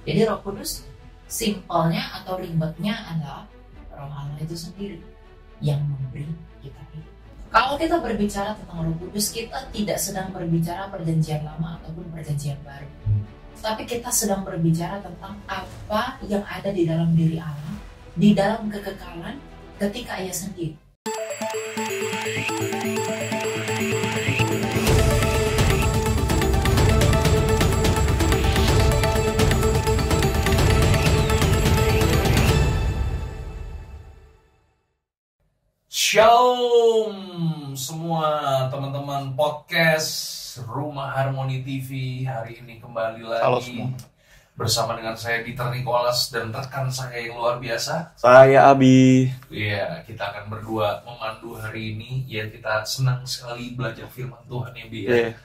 Jadi Roh Kudus simpelnya atau ribetnya adalah Roh Allah itu sendiri yang memberi kita hidup. Kalau kita berbicara tentang Roh Kudus, kita tidak sedang berbicara perjanjian lama ataupun perjanjian baru. Tapi kita sedang berbicara tentang apa yang ada di dalam diri Allah, di dalam kekekalan ketika Ia sendiri. Shalom semua teman-teman podcast Rumah Harmoni TV. Hari ini kembali lagi bersama dengan saya Dieter Nicholas dan rekan saya yang luar biasa, saya Abi. Iya, kita akan berdua memandu hari ini. Ya, kita senang sekali belajar firman Tuhan ya, Bi. Ya.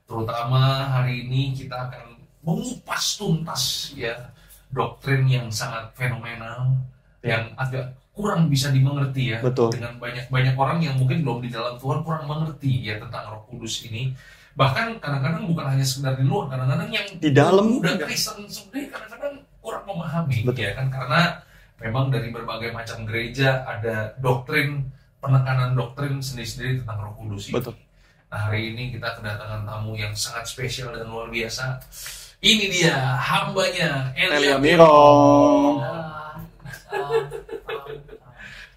Terutama hari ini kita akan mengupas tuntas ya doktrin yang sangat fenomenal, yang agak kurang bisa dimengerti ya. Betul. Dengan banyak orang yang mungkin belum di dalam Tuhan kurang mengerti ya tentang Roh Kudus ini. Bahkan kadang-kadang bukan hanya sekedar di luar, kadang-kadang yang di dalam udah Kristen sebenarnya kadang-kadang kurang memahami. Betul. Ya kan, karena memang dari berbagai macam gereja ada doktrin, penekanan doktrin sendiri-sendiri tentang Roh Kudus ini. Betul. Nah, hari ini kita kedatangan tamu yang sangat spesial dan luar biasa. Ini dia hambanya Elia Miron.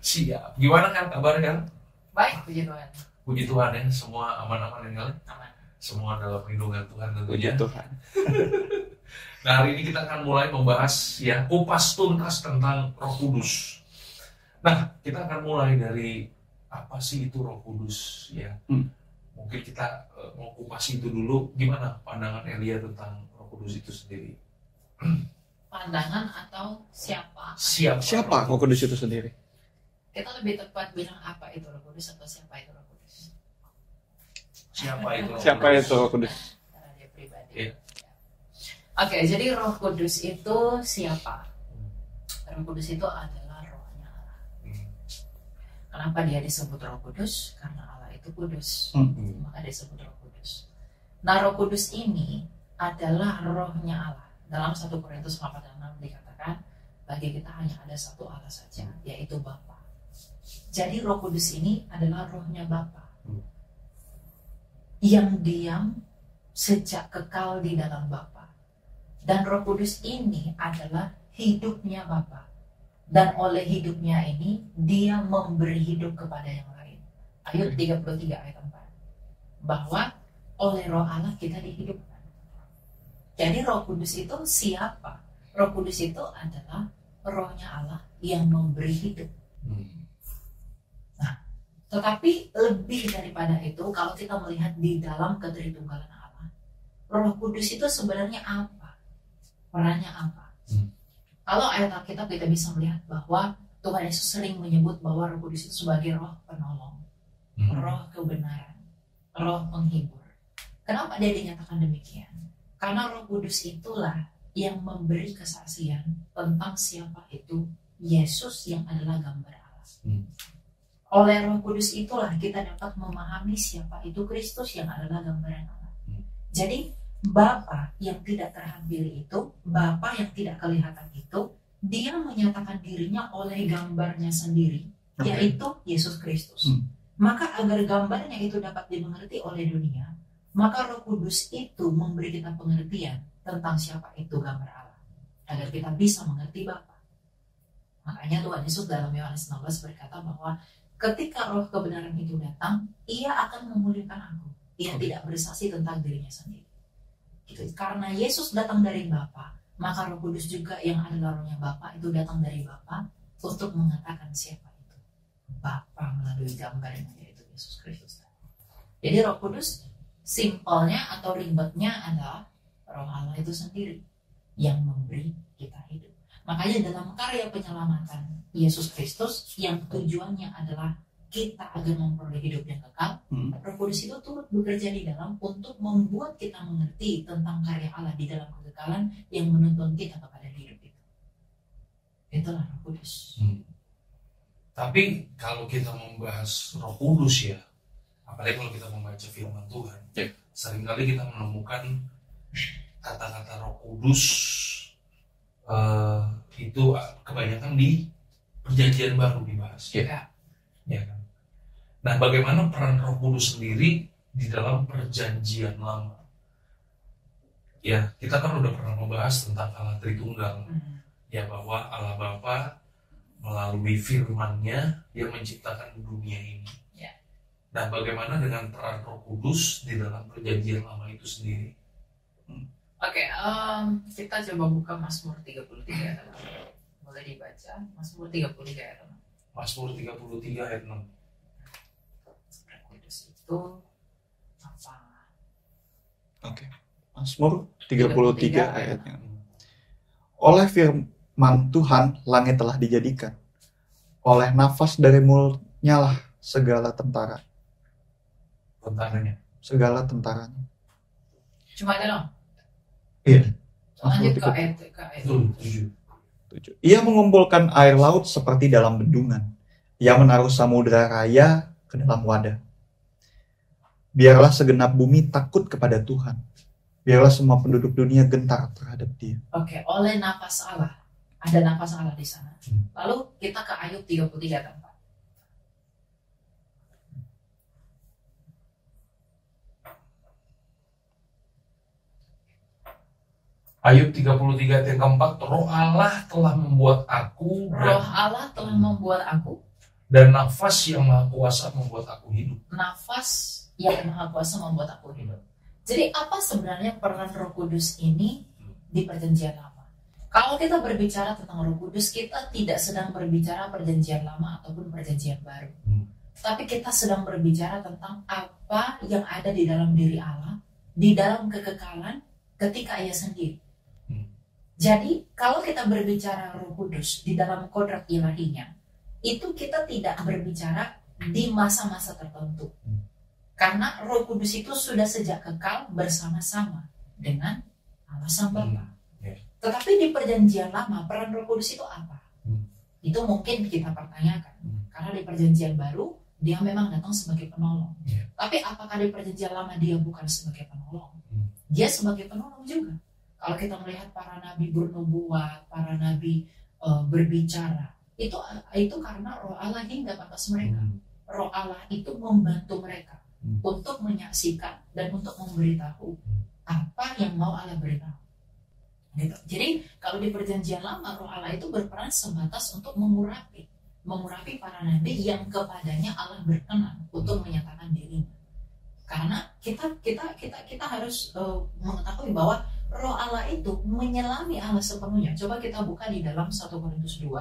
Siap. Gimana kan kabar kan? Baik, puji Tuhan. Puji Tuhan ya, semua aman-aman ya kalian? Aman. Semua dalam lindungan Tuhan tentunya. Puji Tuhan. Nah, hari ini kita akan mulai membahas ya kupas tuntas tentang Roh Kudus. Nah, kita akan mulai dari apa sih itu Roh Kudus ya. Mungkin kita mau kupas itu dulu. Gimana pandangan Elia tentang Roh Kudus itu sendiri? Pandangan atau siapa? Siapa Roh Kudus itu sendiri? Kita lebih tepat bilang apa itu Roh Kudus atau siapa itu Roh Kudus? Siapa itu Roh Siapa Kudus? itu Roh Kudus? Karena dia pribadi. Iya. Oke, jadi Roh Kudus itu siapa? Roh Kudus itu adalah rohnya Allah. Kenapa dia disebut Roh Kudus? Karena Allah itu kudus. Maka disebut Roh Kudus. Nah, Roh Kudus ini adalah rohnya Allah. Dalam 1 Korintus 4:6 dikatakan, bagi kita hanya ada satu Allah saja, yaitu Bapa. Jadi Roh Kudus ini adalah rohnya Bapa yang diam sejak kekal di dalam Bapa. Dan Roh Kudus ini adalah hidupnya Bapa. Dan oleh hidupnya ini dia memberi hidup kepada yang lain. Ayat 33 ayat 4. Bahwa oleh Roh Allah kita dihidupkan. Jadi Roh Kudus itu siapa? Roh Kudus itu adalah rohnya Allah yang memberi hidup. Nah, tetapi lebih daripada itu, kalau kita melihat di dalam ketritunggalan Allah, Roh Kudus itu sebenarnya apa? Perannya apa? Kalau ayat Alkitab kita bisa melihat bahwa Tuhan Yesus sering menyebut bahwa Roh Kudus itu sebagai roh penolong, roh kebenaran, roh penghibur. Kenapa dia dinyatakan demikian? Karena Roh Kudus itulah yang memberi kesaksian tentang siapa itu Yesus yang adalah gambar Allah. Oleh Roh Kudus itulah kita dapat memahami siapa itu Kristus yang adalah gambaran Allah. Jadi Bapa yang tidak terhampiri itu, Bapa yang tidak kelihatan itu, dia menyatakan dirinya oleh gambarnya sendiri, yaitu Yesus Kristus. Maka agar gambarnya itu dapat dimengerti oleh dunia, maka Roh Kudus itu memberi kita pengertian tentang siapa itu gambar Allah, agar kita bisa mengerti Bapa. Makanya Tuhan Yesus dalam Yohanes 16 berkata bahwa ketika roh kebenaran itu datang, ia akan memuliakan aku. Ia tidak bersaksi tentang dirinya sendiri. Gitu. Karena Yesus datang dari Bapa, maka Roh Kudus juga yang adalah rohnya Bapa itu datang dari Bapa untuk mengatakan siapa itu Bapa melalui gambarnya yaitu Yesus Kristus. Jadi Roh Kudus simpelnya atau ribetnya adalah Roh Allah itu sendiri yang memberi kita hidup. Makanya dalam karya penyelamatan Yesus Kristus yang tujuannya adalah kita agar memperoleh hidup yang kekal, Roh Kudus itu turut bekerja di dalam untuk membuat kita mengerti tentang karya Allah di dalam kekekalan yang menuntun kita kepada hidup itu. Itulah Roh Kudus. Tapi kalau kita membahas Roh Kudus ya, apalagi kalau kita membaca firman Tuhan, seringkali kita menemukan kata-kata Roh Kudus itu kebanyakan di Perjanjian Baru dibahas. Ya. Ya kan? Nah, bagaimana peran Roh Kudus sendiri di dalam Perjanjian Lama? Ya, kita kan udah pernah membahas tentang Allah Tritunggal. Ya, bahwa Allah Bapa melalui firman-Nya yang menciptakan dunia ini. Ya. Nah, bagaimana dengan peran Roh Kudus di dalam Perjanjian Lama itu sendiri? Oke, kita coba buka Mazmur 33 ayat 6. Boleh dibaca Mazmur 33 ayat 6. Mazmur 33 ayat 6. Roh Kudus itu apa? Oke. Mazmur 33 ayatnya. Oleh firman Tuhan langit telah dijadikan. Oleh nafas dari mulutnya lah segala tentara. Tentaranya. Segala tentaranya. Cuma itu dong. Iya. Lanjut Mazmur ke ayat. Betul, 7. 7. Ia mengumpulkan air laut seperti dalam bendungan. Ia menaruh samudera raya ke dalam wadah. Biarlah segenap bumi takut kepada Tuhan. Biarlah semua penduduk dunia gentar terhadap Dia. Oke, oleh nafas Allah. Ada nafas Allah di sana. Lalu kita ke Ayub 33 ayat 4. Ayub 33 ayat yang keempat, Roh Allah telah membuat aku Roh Allah telah membuat aku, dan nafas yang maha kuasa membuat aku hidup. nafas yang maha kuasa membuat aku hidup. Jadi apa sebenarnya peran Roh Kudus ini di Perjanjian Lama? Kalau kita berbicara tentang Roh Kudus, kita tidak sedang berbicara Perjanjian Lama ataupun Perjanjian Baru. Tapi kita sedang berbicara tentang apa yang ada di dalam diri Allah, di dalam kekekalan ketika Ia sendiri. Jadi kalau kita berbicara Roh Kudus di dalam kodrat ilahinya, itu kita tidak berbicara di masa-masa tertentu. Karena Roh Kudus itu sudah sejak kekal bersama-sama dengan Allah Sang Bapa. Tetapi di Perjanjian Lama, peran Roh Kudus itu apa? Itu mungkin kita pertanyakan. Karena di Perjanjian Baru, Dia memang datang sebagai penolong. Tapi apakah di Perjanjian Lama Dia bukan sebagai penolong? Dia sebagai penolong juga. Kalau kita melihat para nabi bernubuat, para nabi berbicara, itu karena Roh Allah hinggap atas mereka. Roh Allah itu membantu mereka untuk menyaksikan dan untuk memberitahu apa yang mau Allah beritahu. Gitu. Jadi kalau di Perjanjian Lama, Roh Allah itu berperan sebatas untuk mengurapi para nabi yang kepadanya Allah berkenan untuk menyatakan dirinya. Karena kita harus mengetahui bahwa Roh Allah itu menyelami Allah sepenuhnya. Coba kita buka di dalam 1 Korintus 2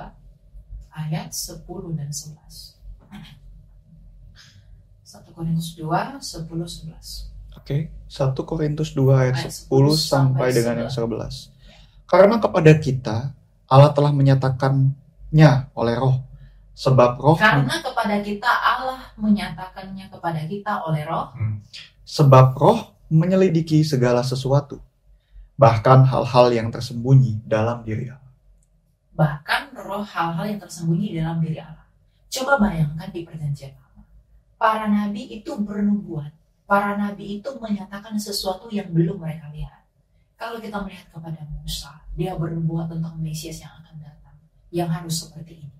ayat 10 dan 11. 1 Korintus 2, 10, 11. Oke, 1 Korintus 2 ayat 10 sampai dengan yang 11. Karena kepada kita Allah telah menyatakannya oleh Roh. Sebab Roh Karena kepada kita Allah menyatakannya kepada kita oleh Roh. Sebab Roh menyelidiki segala sesuatu, bahkan hal-hal yang tersembunyi dalam diri Allah. Bahkan Roh hal-hal yang tersembunyi dalam diri Allah. Coba bayangkan di Perjanjian Lama, para nabi itu bernubuat. Para nabi itu menyatakan sesuatu yang belum mereka lihat. Kalau kita melihat kepada Musa, dia bernubuat tentang Mesias yang akan datang, yang harus seperti ini.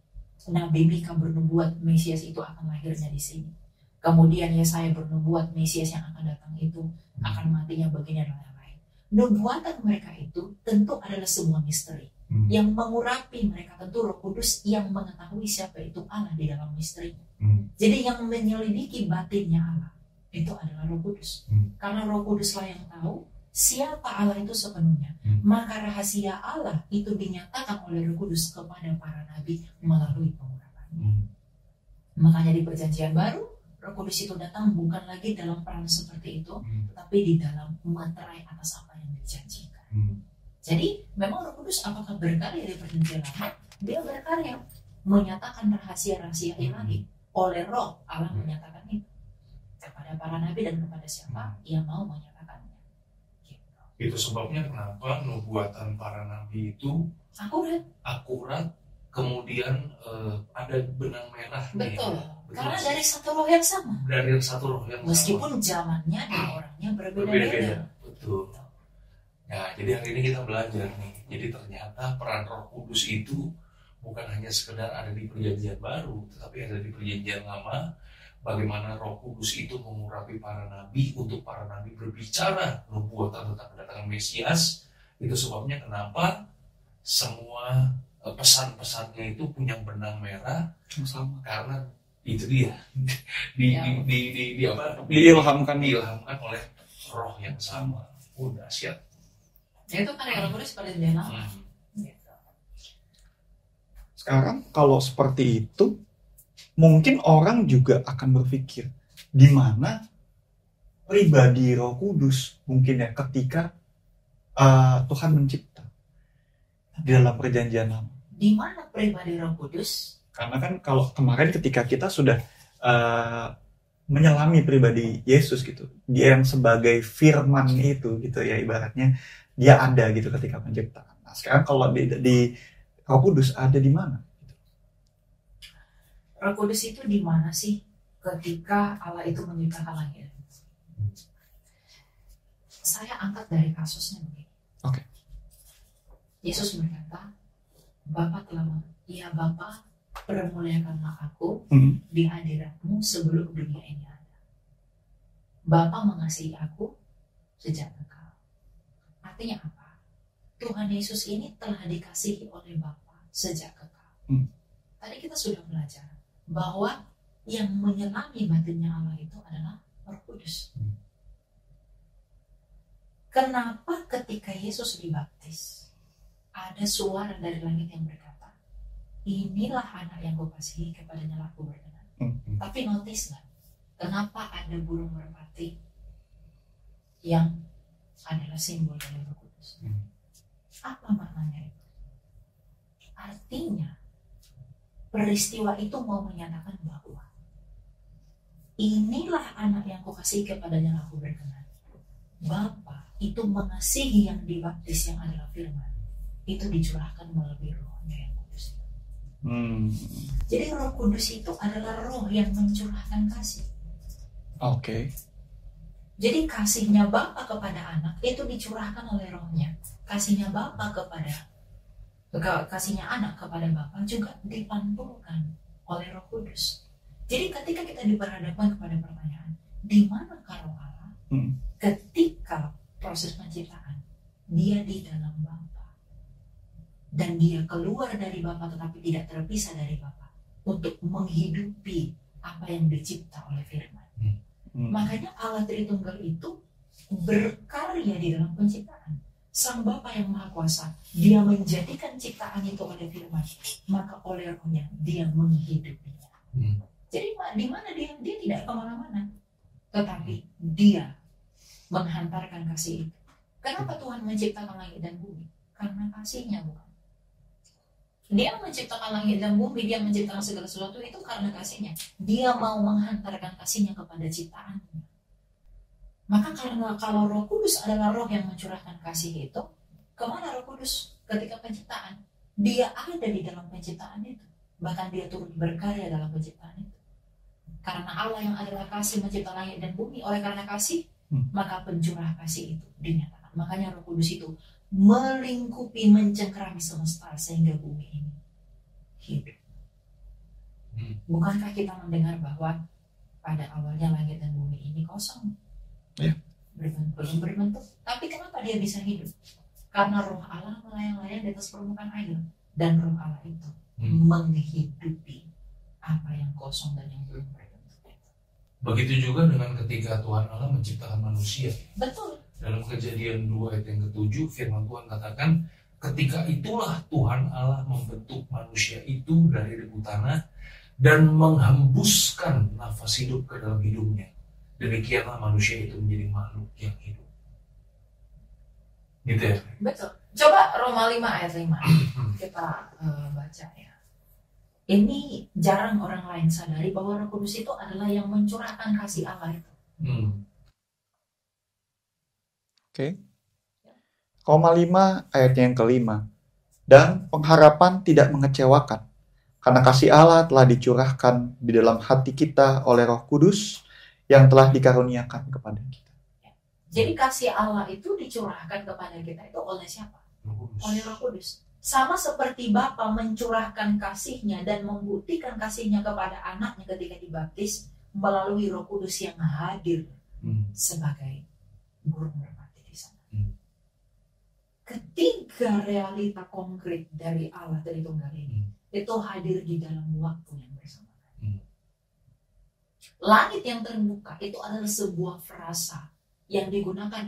Nabi Mika bernubuat Mesias itu akan lahirnya di sini. Kemudian Yesaya bernubuat Mesias yang akan datang itu akan matinya begini dan lain-lain. Nubuatan mereka itu tentu adalah sebuah misteri yang mengurapi mereka. Tentu Roh Kudus yang mengetahui siapa itu Allah di dalam misteri. Jadi yang menyelidiki batinnya Allah itu adalah Roh Kudus. Karena Roh Kuduslah yang tahu siapa Allah itu sepenuhnya. Maka rahasia Allah itu dinyatakan oleh Roh Kudus kepada para nabi melalui pengurapannya. Makanya di Perjanjian Baru, Roh Kudus itu datang bukan lagi dalam peran seperti itu, tapi di dalam materai atas apa yang dijanjikan. Jadi memang Roh Kudus apakah berkarya di Perjanjian Lama? Dia berkarya menyatakan rahasia-rahasia ilahi. Oleh Roh Allah menyatakan itu kepada para nabi dan kepada siapa yang mau menyatakannya. Itu sebabnya kenapa nubuatan para nabi itu akurat, kemudian ada benang merah. Betul. Karena dari satu roh yang sama. Dari satu roh yang meskipun sama. Zamannya dan orangnya berbeda-beda. Betul. Nah, jadi hari ini kita belajar nih. Jadi ternyata peran Roh Kudus itu bukan hanya sekedar ada di Perjanjian Baru, tetapi ada di Perjanjian Lama. Bagaimana Roh Kudus itu mengurapi para nabi untuk para nabi berbicara nubuatan tentang kedatangan Mesias. Itu sebabnya kenapa semua pesan-pesannya itu punya benang merah Sama. karena itu dia Diilhamkan oleh Roh yang sama. Dahsyat. Itu karena Roh Kudus pada zaman lama. Sekarang kalau seperti itu, mungkin orang juga akan berpikir, di mana pribadi Roh Kudus mungkin ya ketika Tuhan mencipta di dalam Perjanjian Lama. Di mana pribadi Roh Kudus? Karena kan kalau kemarin ketika kita sudah menyelami pribadi Yesus gitu, dia yang sebagai firman itu gitu ya, ibaratnya dia ada gitu ketika penciptaan. Nah sekarang kalau di Roh Kudus ada di mana? Roh Kudus itu di mana sih ketika Allah itu menciptakan langit? Saya angkat dari kasusnya begini. Oke. Yesus berkata, Bapa permuliakanlah aku di hadiratmu sebelum dunia ini ada. Bapa mengasihi aku sejak kekal. Artinya apa? Tuhan Yesus ini telah dikasihi oleh Bapa sejak kekal. Tadi kita sudah belajar bahwa yang menyelami batinnya Allah itu adalah Roh Kudus. Kenapa ketika Yesus dibaptis ada suara dari langit yang berkata, inilah anak yang kukasihi, kepadanya lah aku berkenan. Tapi notice nggak, kenapa ada burung merpati yang adalah simbol dari Roh Kudus? Apa maknanya itu? Artinya peristiwa itu mau menyatakan bahwa inilah anak yang kukasihi, kepadanya lah aku berkenan. Bapa itu mengasihi yang dibaptis yang adalah firman. Itu dicurahkan melalui Rohnya yang kudus. Jadi Roh Kudus itu adalah Roh yang mencurahkan kasih. Oke. Jadi kasihnya Bapa kepada anak itu dicurahkan oleh Rohnya. Kasihnya anak kepada Bapa juga dipantulkan oleh Roh Kudus. Jadi ketika kita diperhadapkan kepada pertanyaan, di manakah Roh Allah? Ketika proses penciptaan, dia di dalam Bapa. Dan dia keluar dari Bapa tetapi tidak terpisah dari Bapa untuk menghidupi apa yang dicipta oleh firman. Makanya Allah Tritunggal itu berkarya di dalam penciptaan. Sang Bapa yang Maha Kuasa, dia menjadikan ciptaan itu oleh firman, maka oleh Rohnya dia menghidupinya. Jadi di mana dia tidak kemana-mana, tetapi dia menghantarkan kasih itu. Kenapa Tuhan menciptakan langit dan bumi? Karena kasihnya, bukan? Dia menciptakan langit dan bumi, dia menciptakan segala sesuatu itu karena kasihnya. Dia mau menghantarkan kasihnya kepada ciptaannya. Maka kalau Roh Kudus adalah Roh yang mencurahkan kasih itu, kemana Roh Kudus ketika penciptaan? Dia ada di dalam penciptaan itu. Bahkan dia turut berkarya dalam penciptaan itu. Karena Allah yang adalah kasih mencipta langit dan bumi, oleh karena kasih, maka pencurah kasih itu dinyatakan. Makanya Roh Kudus itu melingkupi, mencengkerami semesta sehingga bumi ini hidup. Bukankah kita mendengar bahwa pada awalnya langit dan bumi ini kosong, belum berbentuk, tapi kenapa dia bisa hidup? Karena Roh Allah melayang-layang di atas permukaan air, dan Roh Allah itu menghidupi apa yang kosong dan yang belum berbentuk. Begitu juga dengan ketika Tuhan Allah menciptakan manusia. Betul. Dalam Kejadian 2 ayat yang ke-7, firman Tuhan katakan, ketika itulah Tuhan Allah membentuk manusia itu dari debu tanah dan menghembuskan nafas hidup ke dalam hidungnya. Demikianlah manusia itu menjadi makhluk yang hidup. Gitu ya? Betul. Coba Roma 5 ayat 5 kita baca ya. Ini jarang orang lain sadari bahwa Roh Kudus itu adalah yang mencurahkan kasih Allah itu. Oke. Roma 5 ayat yang kelima. Dan pengharapan tidak mengecewakan, karena kasih Allah telah dicurahkan di dalam hati kita oleh Roh Kudus yang telah dikaruniakan kepada kita. Jadi kasih Allah itu dicurahkan kepada kita itu oleh siapa? Oleh Roh Kudus. Sama seperti Bapa mencurahkan kasihnya dan membuktikan kasihnya kepada anaknya ketika dibaptis melalui Roh Kudus yang hadir sebagai burung merpati di sana. Ketiga realita konkret dari Allah Tritunggal ini itu hadir di dalam waktu yang bersamaan. Langit yang terbuka itu adalah sebuah frasa yang digunakan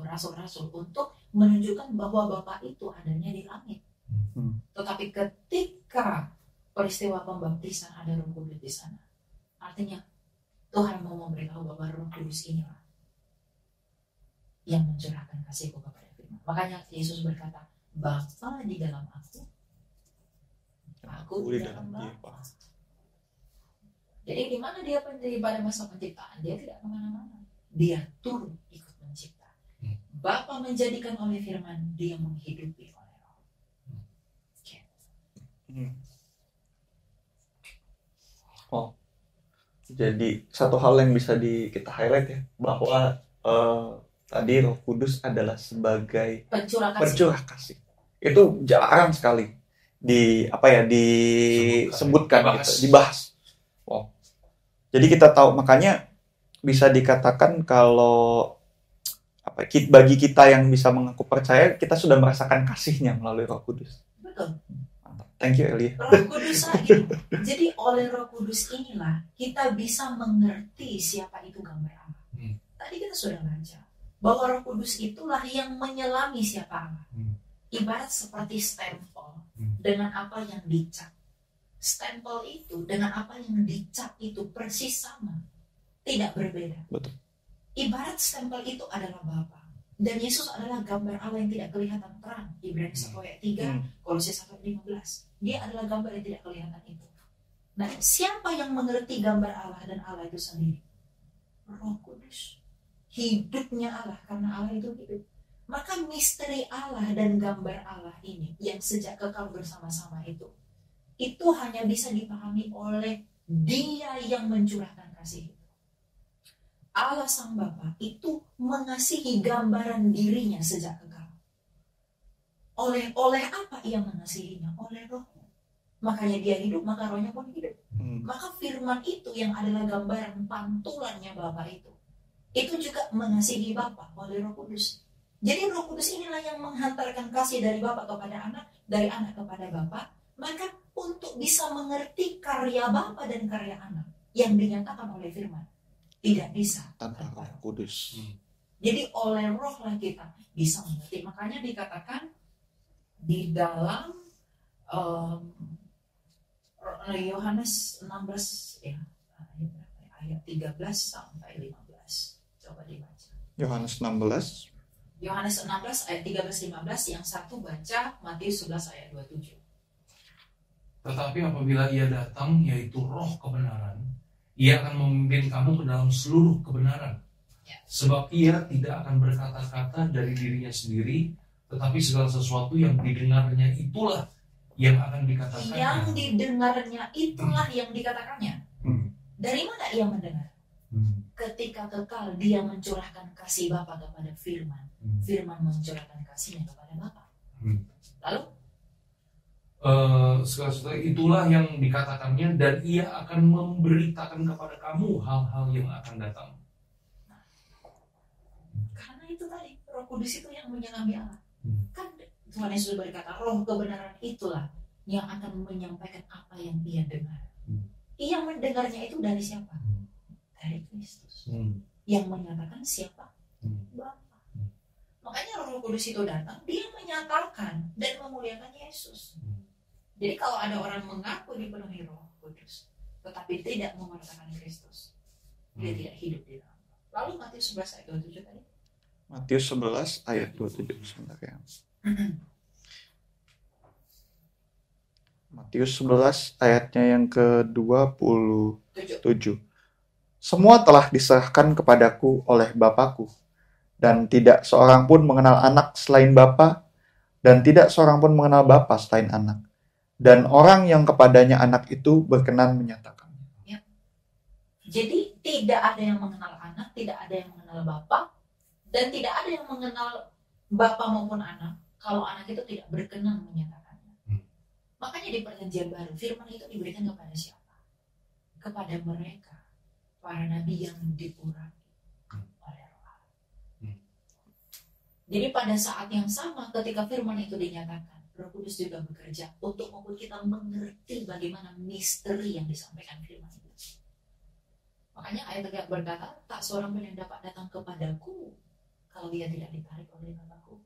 rasul-rasul untuk menunjukkan bahwa Bapa itu adanya di langit. Tetapi ketika peristiwa pembaptisan ada Roh Kudus di sana, artinya Tuhan mau memberitahu bahwa Roh Kudus inilah yang mencurahkan kasihku kepada firman. Makanya Yesus berkata, Bapa di dalam aku di dalam Bapa. Jadi di mana dia pada masa penciptaan? Dia tidak kemana-mana. Dia turun ikut mencipta. Bapa menjadikan oleh firman, dia menghidupi oleh Roh. Oh, jadi satu hal yang bisa kita highlight ya, bahwa tadi Roh Kudus adalah sebagai pencurah kasih. Itu jarang sekali disebutkan gitu, dibahas. Wow. Jadi kita tahu, makanya bisa dikatakan kalau bagi kita yang bisa mengaku percaya, kita sudah merasakan kasihnya melalui Roh Kudus. Betul. Thank you, Eli. Roh Kudus lagi. Jadi oleh Roh Kudus inilah kita bisa mengerti siapa itu gambar Allah. Tadi kita sudah baca bahwa Roh Kudus itulah yang menyelami siapa Allah. Ibarat seperti stempel dengan apa yang dicap. Stempel itu dengan apa yang dicap itu persis sama. Tidak berbeda. Betul. Ibarat stempel itu adalah Bapa. Dan Yesus adalah gambar Allah yang tidak kelihatan terang. Ibrani 1 ayat 3, Kolose 1 ayat 15. Dia adalah gambar yang tidak kelihatan itu. Nah, siapa yang mengerti gambar Allah dan Allah itu sendiri? Roh Kudus. Hidupnya Allah, karena Allah itu hidup. Maka misteri Allah dan gambar Allah ini yang sejak kekal bersama-sama itu hanya bisa dipahami oleh Dia yang mencurahkan kasih itu. Allah Sang Bapa itu mengasihi gambaran dirinya sejak kekal. Oleh apa ia mengasihinya? Oleh Roh. Makanya dia hidup, maka Rohnya pun hidup. Maka firman itu yang adalah gambaran pantulannya Bapa itu juga mengasihi Bapa oleh Roh Kudus. Jadi Roh Kudus inilah yang menghantarkan kasih dari Bapa kepada anak, dari anak kepada Bapa. Maka untuk bisa mengerti karya Bapa dan karya anak yang dinyatakan oleh firman, tidak bisa tanpa Roh Kudus. Jadi oleh Roh lah kita bisa mengerti. Makanya dikatakan di dalam Yohanes 16 ya, ayat 13 sampai 15. Coba dibaca. Yohanes 16 ayat 13-15, yang satu baca Matius 11 ayat 27. Tetapi apabila ia datang, yaitu Roh kebenaran, ia akan memimpin kamu ke dalam seluruh kebenaran. Sebab ia tidak akan berkata-kata dari dirinya sendiri, tetapi segala sesuatu yang didengarnya itulah yang akan dikatakannya. Yang didengarnya itulah yang dikatakannya. Dari mana ia mendengar? Ketika kekal dia mencurahkan kasih Bapa kepada firman. Firman mencurahkan kasihnya kepada Bapa. Lalu? Segala sesuatu itulah yang dikatakannya, dan ia akan memberitakan kepada kamu hal-hal yang akan datang. Karena itu tadi Roh Kudus itu yang menyelami Allah. Kan Tuhan Yesus berkata, Roh kebenaran itulah yang akan menyampaikan apa yang ia dengar. Ia mendengarnya itu dari siapa? Dari Kristus. Yang menyatakan siapa? Bapa. Makanya Roh Kudus itu datang, dia menyatakan dan memuliakan Yesus. Jadi kalau ada orang mengaku dipenuhi Roh Kudus, tetapi tidak memerintahkan Kristus, dia tidak hidup di dalam. Lalu Matius 11 ayat 27 tadi. Matius 11 ayat 27 sebentar ya. Matius 11 ayatnya yang ke-27. Semua telah diserahkan kepadaku oleh Bapakku, dan tidak seorang pun mengenal anak selain Bapa, dan tidak seorang pun mengenal Bapa selain anak. Dan orang yang kepadanya anak itu berkenan menyatakannya. Ya. Jadi tidak ada yang mengenal anak, tidak ada yang mengenal Bapa, Dan tidak ada yang mengenal Bapa maupun anak kalau anak itu tidak berkenan menyatakannya. Makanya di perjanjian baru firman itu diberikan kepada siapa? Kepada mereka, para nabi yang diurapi oleh Roh Allah. Jadi pada saat yang sama ketika firman itu dinyatakan, Roh Kudus juga bekerja untuk membuat kita mengerti bagaimana misteri yang disampaikan firman itu. Makanya ayat 3 berkata, tak seorang pun yang dapat datang kepadaku kalau ia tidak ditarik oleh Bapakku.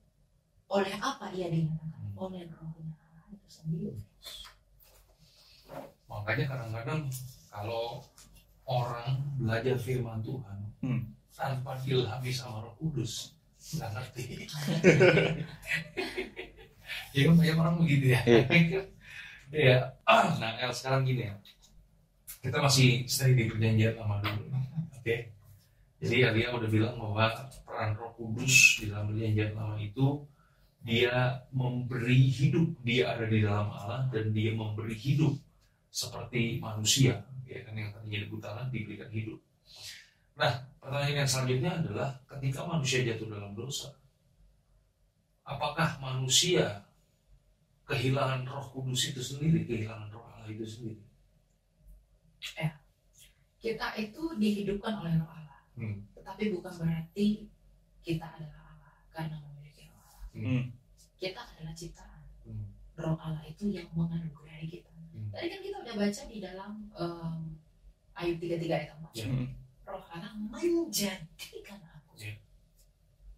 Oleh apa ia dinyatakan? Oleh Rohnya Allah itu sendiri. Makanya kadang-kadang kalau orang belajar firman Tuhan tanpa diilhami sama Roh Kudus, nggak ngerti. Ya kan banyak orang begitu ya. Ya. Nah, sekarang gini ya. Kita masih stay di perjanjian lama dulu. Oke. Jadi Alia udah bilang bahwa peran Roh Kudus di dalam perjanjian lama itu dia memberi hidup, dia ada di dalam Allah dan dia memberi hidup seperti manusia, ya kan, yang tadinya di butaran diberikan hidup. Nah, pertanyaan yang selanjutnya adalah ketika manusia jatuh dalam dosa, apakah manusia kehilangan Roh Kudus itu sendiri, kehilangan Roh Allah itu sendiri? Kita itu dihidupkan oleh Roh Allah, tetapi bukan berarti kita adalah Allah karena memiliki Roh Allah. Kita adalah ciptaan. Roh Allah itu yang menganugerahi kita. Tadi kan kita udah baca di dalam Ayub 33 ayat 4. Roh Allah menjadikan aku.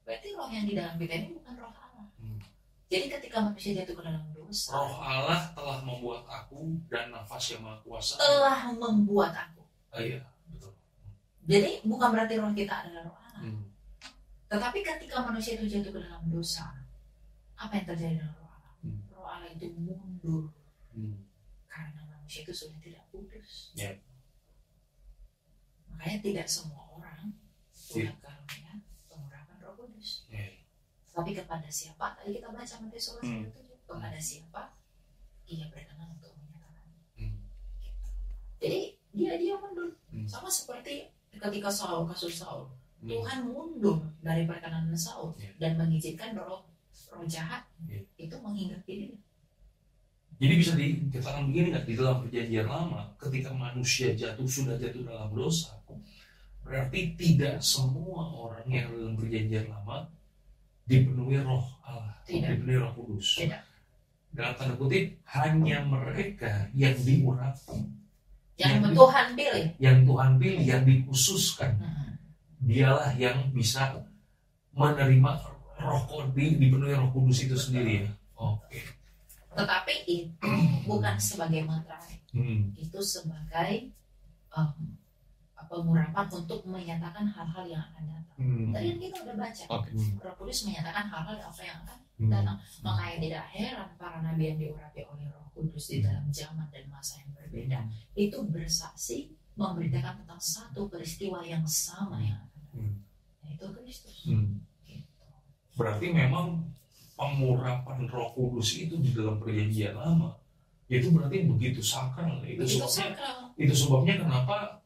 Berarti roh yang di dalam kita ini bukan roh Allah. Jadi ketika manusia jatuh ke dalam dosa, Roh Allah telah membuat aku dan nafas yang maha kuasa telah membuat aku. Iya, betul. Jadi bukan berarti roh kita adalah roh Allah. Tetapi ketika manusia itu jatuh ke dalam dosa, apa yang terjadi dengan roh Allah? Roh Allah itu mundur karena manusia itu sudah tidak kudus. Makanya tidak semua orang punya karunia pengurapan Roh Kudus. Tapi kepada siapa? Tadi kita baca Matius 11 kepada siapa ia berkenan untuk menyatakannya. Jadi dia mundur. Sama seperti ketika kasus Saul. Tuhan mundur dari perkenanan Saul dan mengizinkan roh jahat itu menghinggapi dia. Jadi bisa dikatakan begini nggak, di dalam perjanjian lama ketika manusia sudah jatuh dalam dosa, berarti tidak semua orang yang dalam perjanjian lama dipenuhi Roh Allah, dipenuhi Roh Kudus. Tidak. Dalam tanda kutip, hanya mereka yang diurapi, yang Tuhan pilih, yang dikhususkan, dialah yang bisa menerima dipenuhi Roh Kudus itu sendiri ya. Oke. Tetapi itu bukan sebagai materai, itu sebagai pengurapan untuk menyatakan hal-hal yang akan datang. Tadi kan kita udah baca, Roh Kudus menyatakan hal-hal apa yang akan datang. Makanya tidak heran para nabi yang diurapi oleh Roh Kudus di dalam zaman dan masa yang berbeda itu bersaksi memberitakan tentang satu peristiwa yang sama yang akan datang, yaitu Kristus. Berarti memang pengurapan Roh Kudus itu di dalam perjanjian lama itu berarti begitu sakral. Itu sebabnya kenapa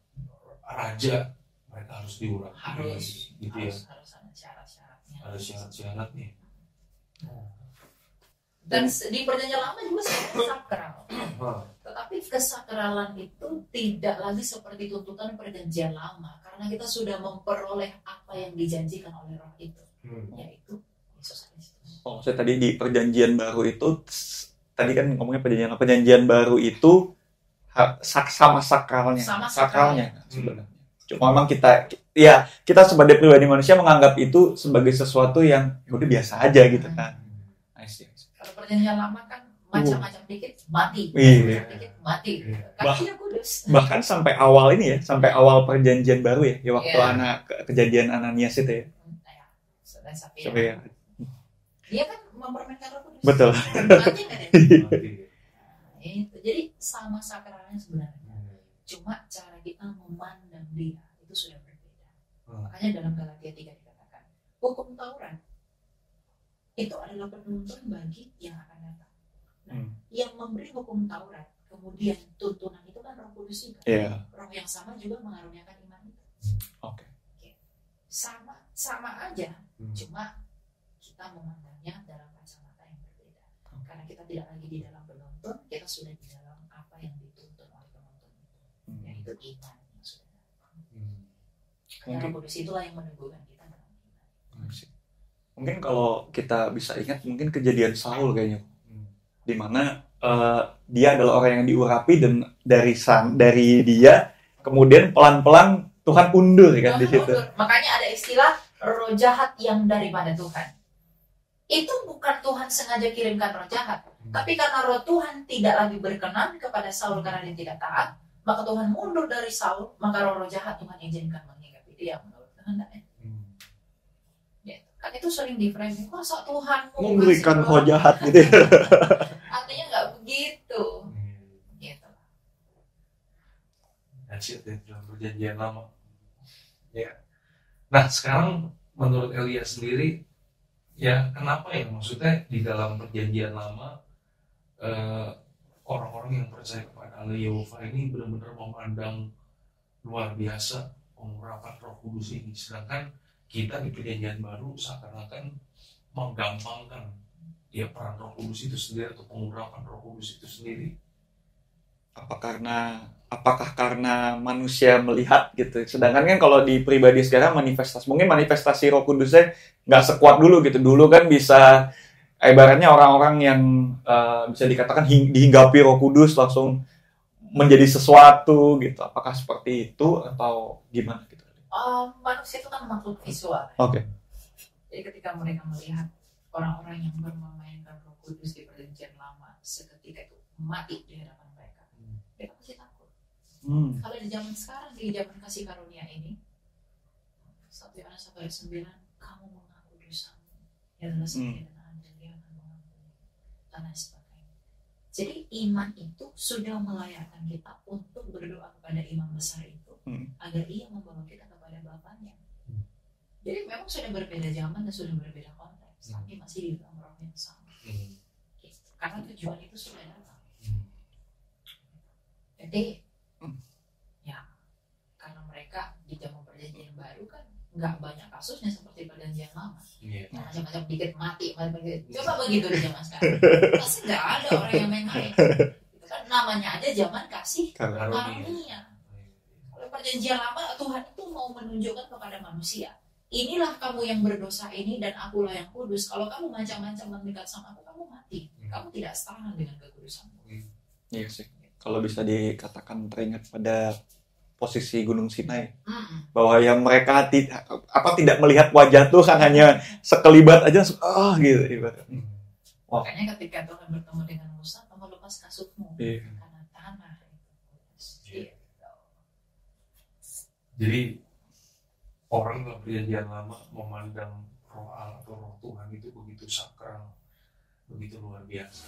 raja mereka harus diurapi, harus ada syarat-syaratnya. Ada syarat-syaratnya. Dan di perjanjian lama juga sebenarnya sakral. Tetapi kesakralan itu tidak lagi seperti tuntutan perjanjian lama, karena kita sudah memperoleh apa yang dijanjikan oleh Roh itu, yaitu Yesus Kristus. Saya tadi di perjanjian baru itu, tadi kan ngomongnya perjanjian baru itu sama sakralnya sebenarnya. Cuma memang kita sebagai pribadi manusia menganggap itu sebagai sesuatu yang udah biasa aja gitu kan. Kalau perjanjian lama kan macam-macam dikit mati, dikit mati. Karena kudus. Bahkan sampai awal ini ya, sampai awal perjanjian baru ya, waktu kejadian Ananias itu ya. Sampai dia kan mempermainkan Roh Kudus. Betul. Mati nggak dia? Itu. Jadi sama sakralnya sebenarnya. Cuma cara kita memandang dia itu sudah berbeda. Makanya dalam Galatia 3 dikatakan, hukum Taurat itu adalah penuntun bagi yang akan datang. Yang memberi hukum Taurat, kemudian tuntunan itu kan Roh Kudus juga. Roh yang sama juga mengaruniakan iman itu. sama aja, cuma kita memandangnya dalam kacamata yang berbeda. Karena kita tidak lagi di dalam penonton, kita sudah di dalam apa yang dituntun oleh penonton itu, yaitu iman yang sudah datang. Karena Roh Kudus itulah yang meneguhkan kita dalam iman. Mungkin kalau kita bisa ingat, mungkin kejadian Saul kayaknya, di mana dia adalah orang yang diurapi, dan dari dia kemudian pelan-pelan Tuhan undur kan di situ. Makanya ada istilah roh jahat yang daripada Tuhan. Itu bukan Tuhan sengaja kirimkan roh jahat, tapi karena roh Tuhan tidak lagi berkenan kepada Saul karena dia tidak taat, maka Tuhan mundur dari Saul, maka roh jahat Tuhan izinkan menghinggapi dia menurut kehendaknya. Ya, kan itu sering di-framing, masa Tuhan memberikan roh jahat gitu. Artinya nggak begitu. Gitu. That's it, dalam perjanjian lama. Ya. Nah, sekarang menurut Elia sendiri, ya kenapa ya, maksudnya di dalam perjanjian lama orang-orang yang percaya kepada Allah Yehova ini benar-benar memandang luar biasa pengurapan Roh Kudus ini, sedangkan kita di perjanjian baru seakan-akan menggampangkan ya peran Roh Kudus itu sendiri atau pengurapan Roh Kudus itu sendiri. Apakah karena manusia melihat gitu, sedangkan kan kalau di pribadi sekarang manifestasi Roh Kudusnya nggak sekuat dulu gitu. Dulu kan bisa ibaratnya orang-orang yang bisa dikatakan dihinggapi Roh Kudus langsung menjadi sesuatu gitu. Apakah seperti itu atau gimana gitu? Manusia itu kan makhluk visual. Oke. Jadi ketika mereka melihat orang-orang yang bermemainkan Roh Kudus di perjanjian lama seketika itu mati di hadapan mereka, mereka pasti takut. Kalau di zaman sekarang, di zaman kasih karunia ini, 1 Yohanes 1:9, kamu mengaku dosamu, ya adalah seperti dan dia akan mengampuni, dan lain sebagainya. Jadi iman itu sudah melayakkan kita untuk berdoa kepada imam besar itu, agar ia membawa kita kepada Bapaknya. Jadi memang sudah berbeda zaman dan sudah berbeda konteks, tapi masih di dalam roh yang sama. Gitu. Karena tujuan itu sudah datang. Jadi ya, karena mereka di zaman perjanjian baru kan nggak banyak kasusnya seperti perjanjian lama. Macam-macam dikit mati, coba begitu di zaman sekarang. Pasti nggak ada orang yang main-main. Itu kan namanya aja zaman kasih karunia. Kalau perjanjian lama, Tuhan itu mau menunjukkan kepada manusia, inilah kamu yang berdosa ini dan akulah yang kudus. Kalau kamu macam-macam mendekat sama aku, kamu mati. Kamu tidak setara dengan kekudusanmu. Iya sih. Kalau bisa dikatakan teringat pada posisi Gunung Sinai, bahwa yang mereka tidak melihat wajah Tuhan, hanya sekelibat aja, gitu ibaratnya. Makanya ketika Tuhan bertemu dengan Musa, kamu lepas kasutmu karena tanah. Jadi orang dalam perjanjian lama memandang roh Allah atau roh Tuhan itu begitu sakral, begitu luar biasa.